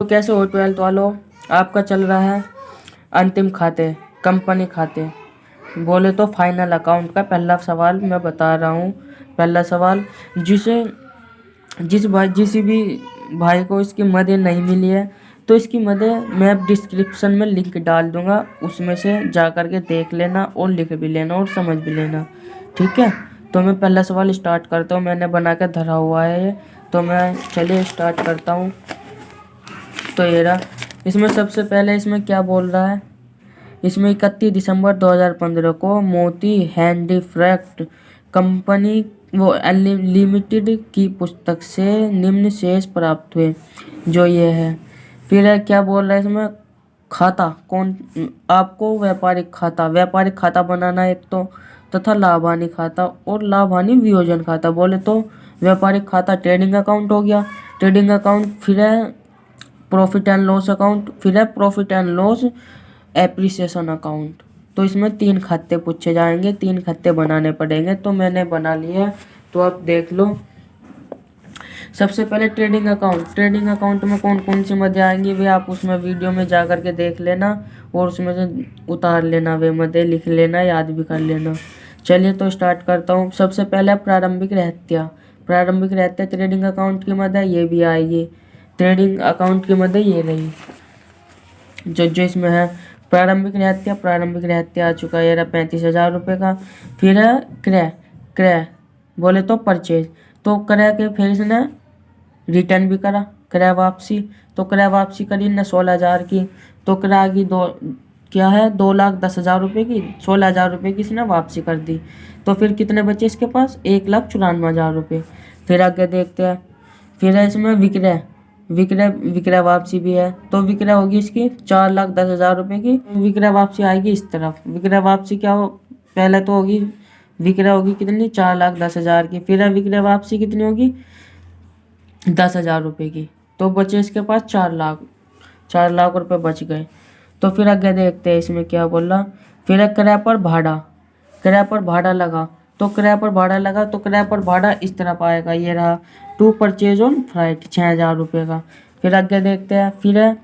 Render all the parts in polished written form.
तो कैसे हो 12th वालों। आपका चल रहा है अंतिम खाते, कंपनी खाते, बोले तो फाइनल अकाउंट का पहला सवाल मैं बता रहा हूँ। पहला सवाल, जिस भी भाई को इसकी मदद नहीं मिली है तो इसकी मदद मैं डिस्क्रिप्शन में लिंक डाल दूंगा, उसमें से जा कर के देख लेना और लिख भी लेना और समझ भी लेना, ठीक है। तो मैं पहला सवाल स्टार्ट करता हूँ, मैंने बना के धरा हुआ है ये, तो मैं चलिए स्टार्ट करता हूँ। तो ये रहा। इसमें सबसे पहले इसमें क्या बोल रहा है, इसमें 31 दिसंबर 2015 को मोती हैंडीक्राफ्ट कंपनी लिमिटेड की पुस्तक से निम्न शेष प्राप्त हुए, जो ये है। फिर है क्या बोल रहा है इसमें, खाता कौन आपको व्यापारिक खाता बनाना है एक तो, तथा लाभ हानि खाता और लाभ हानि वियोजन खाता। बोले तो व्यापारिक खाता ट्रेडिंग अकाउंट हो गया, ट्रेडिंग अकाउंट। फिर है प्रॉफिट एंड लॉस अकाउंट, फिर है profit and loss appreciation account. तो इसमें 3 खाते पूछे जाएंगे, 3 खाते बनाने पड़ेंगे, तो मैंने बना लिए। तो आप देख लो। सबसे पहले ट्रेडिंग अकाउंट में कौन कौन सी मदे आएंगी वे आप उसमें वीडियो में जा कर के देख लेना और उसमें से उतार लेना, वे मदे लिख लेना, याद भी कर लेना। चलिए तो स्टार्ट करता हूँ। सबसे पहले प्रारंभिक रहत्या ट्रेडिंग अकाउंट की मदद ये भी आएगी। ट्रेडिंग अकाउंट की मदद ये रही जो इसमें है। प्रारंभिक रहत्या आ चुका है, ये रहा 35,000 रुपये का। फिर है क्रय बोले तो परचेज, तो क्रय के फिर इसने रिटर्न भी करा, क्रय वापसी। तो क्रय वापसी करी ने 16,000 की, तो क्रय की क्या है 2,10,000 रुपये की, 16,000 रुपये की इसने वापसी कर दी। तो फिर कितने बचे इसके पास, 1,94,000 रुपये। फिर आगे देखते हैं। फिर है इसमें विक्रय वापसी भी है, तो विक्रय होगी इसकी 4,10,000 रुपये की। विक्रय वापसी आएगी इस तरफ। विक्रय वापसी क्या हो, पहले तो होगी विक्रय होगी कितनी 4,10,000 की, फिर है विक्रय वापसी कितनी होगी 10,000 रुपये की। तो बचे इसके पास 4 लाख रुपये बच गए। तो फिर आगे देखते हैं इसमें क्या बोल रहा। फिर है किराए पर भाड़ा लगा, तो किराए पर भाड़ा इस तरफ आएगा, ये रहा टू परचेज ऑन फ्लाइट 6,000 रुपये का। फिर आगे देखते हैं। फिर है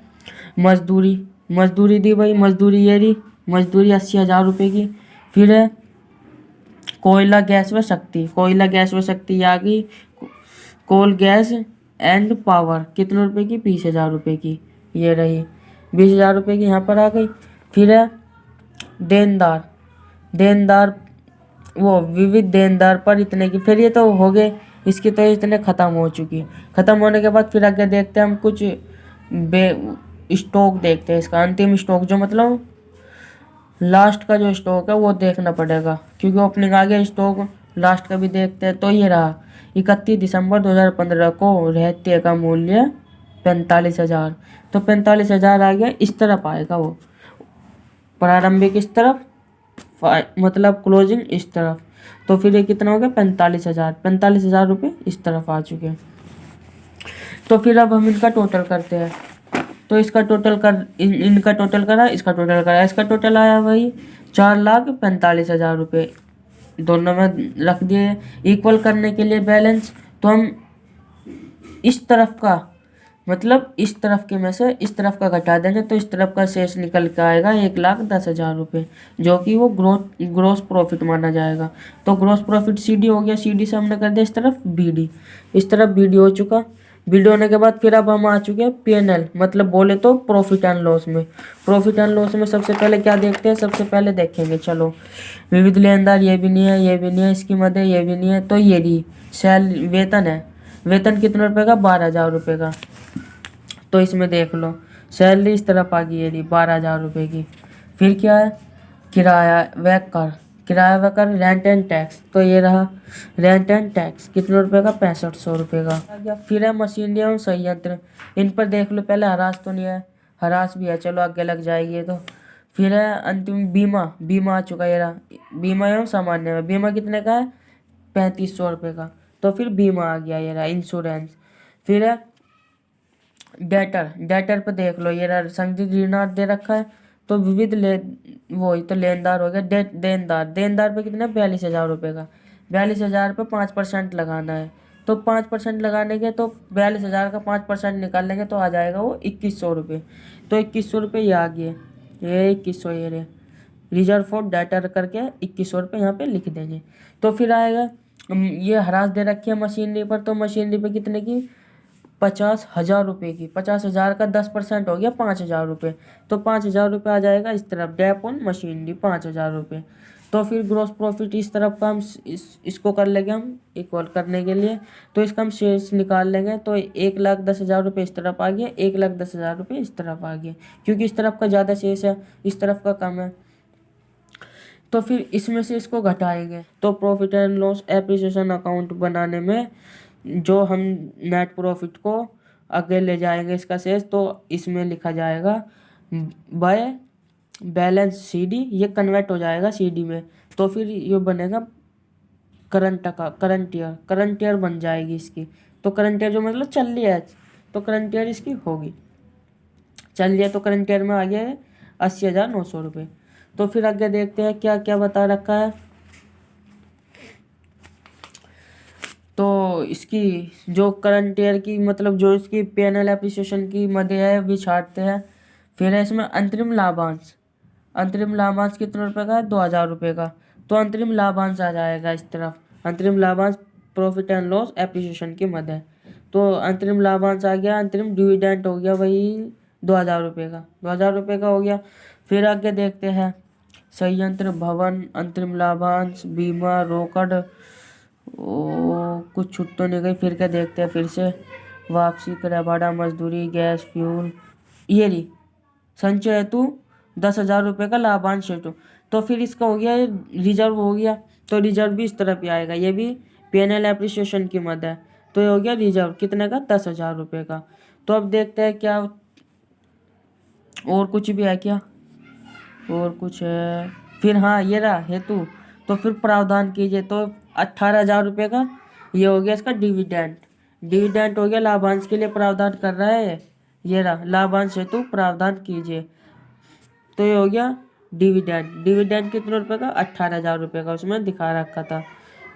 मजदूरी दी भाई, मजदूरी ये रही, मजदूरी 80,000 रुपये की। फिर है कोयला गैस व शक्ति आ गई। कोल गैस एंड पावर कितने रुपए की, 20,000 रुपये की, ये रही 20,000 रुपये की यहाँ पर आ गई। फिर है देनदार वो विविध देनदार पर इतने की। फिर ये तो हो गए इसकी, तो इतने ख़त्म हो चुकी। ख़त्म होने के बाद फिर आगे देखते हैं हम कुछ स्टॉक देखते हैं। इसका अंतिम स्टॉक जो मतलब लास्ट का जो स्टॉक है वो देखना पड़ेगा, क्योंकि ओपनिंग आ गया, स्टॉक लास्ट का भी देखते हैं। तो ये रहा 31 दिसंबर 2015 को रहत्य का मूल्य 45,000। तो 45,000 आ गया, इस तरफ आएगा वो प्रारंभिक इस तरफ, मतलब क्लोजिंग इस तरफ। तो फिर ये कितना हो गया 45,000 रुपये इस तरफ आ चुके हैं। तो फिर अब हम इनका टोटल करते हैं। तो इसका टोटल इनका टोटल करा, इसका टोटल आया वही 4,45,000 रुपये। दोनों में रख दिए इक्वल करने के लिए बैलेंस। तो हम इस तरफ का मतलब इस तरफ के में से इस तरफ का घटा देंगे, तो इस तरफ का शेष निकल के आएगा 1,10,000 रुपये, जो कि वो ग्रोस प्रॉफिट माना जाएगा। तो ग्रोस प्रॉफिट सीडी हो गया, सीडी से हमने कर दिया इस तरफ बीडी, इस तरफ बीडी हो चुका। बीडी होने के बाद फिर अब हम आ चुके हैं पीएनएल, मतलब बोले तो प्रॉफिट एंड लॉस में सबसे पहले क्या देखते हैं, सबसे पहले देखेंगे चलो विविध लेनदार, ये भी नहीं है, इसकी मदद ये भी नहीं है। तो ये रही वेतन है, वेतन कितने रुपए का 12,000 रुपये का। तो इसमें देख लो सैलरी इस तरफ आ गई, ये रही 12,000 रुपये की। फिर क्या है किराया व कर रेंट एंड टैक्स, तो ये रहा रेंट एंड टैक्स कितने रुपए का 6500 रुपये का आ गया। फिर है मशीन एवं संयंत्र, इन पर देख लो पहले हरास तो नहीं है, हरास भी है, चलो आगे लग जाएगी। तो फिर है अंतिम बीमा आ चुका, ये रहा बीमा एवं सामान्य में, बीमा कितने का है 3500 रुपये का। तो फिर बीमा आ गया, ये रहा इंश्योरेंस। फिर है डेटर पे देख लो, ये रहा संदिग्ध ऋणार्थ दे रखा है। तो विविध वही तो लेनदार हो गया। देनदार पे कितना 42,000 रुपये का, 42,000 पे 5% लगाना है। तो 5% लगाने के तो 42,000 का 5% निकाल लेंगे तो आ जाएगा वो 2100 रुपये। तो 2100 रुपये ये आ गए, ये 2100 ये रहे, रिजर्व फॉर डाटा करके 2100 रुपये यहाँ पे लिख देंगे। तो फिर आएगा ये हरास दे रखी है मशीनरी पर, तो मशीनरी पे कितने की 50,000 रुपये की, 50,000 का 10% हो गया 5,000 रुपये। तो 5,000 रुपये आ जाएगा इस तरफ, डेप ऑन मशीनरी 5,000 रुपये। तो फिर ग्रॉस प्रॉफिट इस तरफ का हम इसको कर लेंगे हम इक्वल करने के लिए, तो इसका हम शेष निकाल लेंगे। तो 1,10,000 रुपये इस तरफ आ गया, 1,10,000 रुपये इस तरफ आ गया, क्योंकि इस तरफ का ज़्यादा शेष है, इस तरफ का कम है। तो फिर इसमें से इसको घटाएंगे। तो profit and loss appreciation account बनाने में जो हम नेट प्रॉफिट को आगे ले जाएंगे इसका शेष, तो इसमें लिखा जाएगा बाय बैलेंस सीडी, ये कन्वर्ट हो जाएगा सीडी में। तो फिर ये बनेगा करंट ईयर बन जाएगी इसकी। तो करंट ईयर जो मतलब चल रही है, तो करंट ईयर इसकी होगी चल रही है, तो करंट ईयर में आ गया है 80,900 रुपये। तो फिर आगे देखते हैं क्या क्या बता रखा है। तो इसकी जो करंट ईयर की मतलब जो इसकी P&L एप्रिसिएशन की मद है भी छाटते हैं। फिर है इसमें अंतरिम लाभांश, अंतरिम लाभांश कितने रुपए का है 2,000 रुपये का। तो अंतरिम लाभांश आ जाएगा इस तरफ, अंतरिम लाभांश प्रॉफिट एंड लॉस एप्रिसिएशन की मद है। तो अंतरिम लाभांश आ गया, अंतरिम डिविडेंड हो गया वही 2,000 रुपये का, 2,000 रुपये का हो गया। फिर आगे देखते हैं संयंत्र भवन, अंतरिम लाभांश, बीमा, रोकड़, कुछ छूट तो नहीं गई। फिर क्या देखते हैं, फिर से वापसी, किराया भाड़ा, मजदूरी, गैस, फ्यूल, ये रही संचय हेतु 10,000 रुपये का लाभांश हेतु। तो फिर इसका हो गया रिजर्व हो गया, तो रिजर्व भी इस तरफ ही आएगा, ये भी P&L एप्रिसिएशन की मद है। तो ये हो गया रिजर्व कितने का 10,000 रुपये का। तो अब देखते हैं क्या और कुछ भी है क्या, और कुछ है। फिर हाँ ये रहा हेतु, तो फिर प्रावधान कीजिए। तो 18,000 रुपये का ये हो गया इसका डिविडेंड, डिविडेंड हो गया, लाभांश के लिए प्रावधान कर रहा है, ये रहा लाभांश हेतु प्रावधान कीजिए। तो ये हो गया डिविडेंड, डिविडेंड कितने रुपए का 18,000 रुपये का उसमें दिखा रखा था।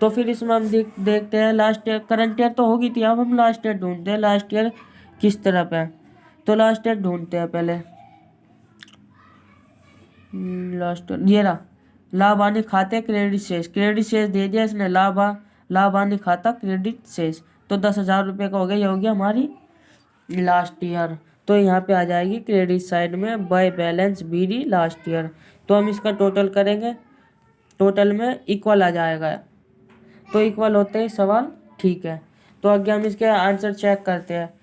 तो फिर इसमें हम देखते हैं लास्ट ईयर, करंट ईयर तो होगी थी, अब हम लास्ट ईयर ढूंढते हैं लास्ट ईयर किस तरफ है। तो लास्ट ईयर ढूंढते हैं पहले, लास्ट ईयर ये रहा लाभ हानि खाते क्रेडिट शेष, क्रेडिट शेष दे दिया इसने, लाभ हानि खाता क्रेडिट शेष। तो 10,000 रुपये का हो गया, ये हो गया हमारी लास्ट ईयर। तो यहाँ पे आ जाएगी क्रेडिट साइड में by balance BD last year. तो हम इसका टोटल करेंगे, टोटल में इक्वल आ जाएगा। तो इक्वल होते ही सवाल ठीक है। तो आगे हम इसके आंसर चेक करते हैं।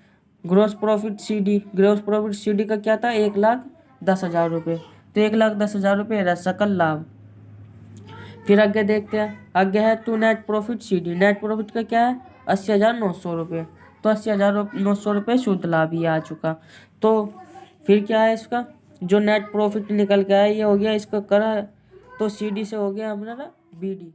Gross profit CD, gross profit CD का क्या था 1,10,000 रुपये। तो 1,10,000 रुपये रहा सकल लाभ। फिर आगे देखते हैं, आगे है to net profit CD, net profit का क्या है 80,900 रुपये। तो 80,900 रुपये शुद्ध लाभ ही आ चुका। तो फिर क्या है इसका जो नेट प्रॉफिट निकल के आया ये हो गया इसका करा, तो CD से हो गया हमारा BD।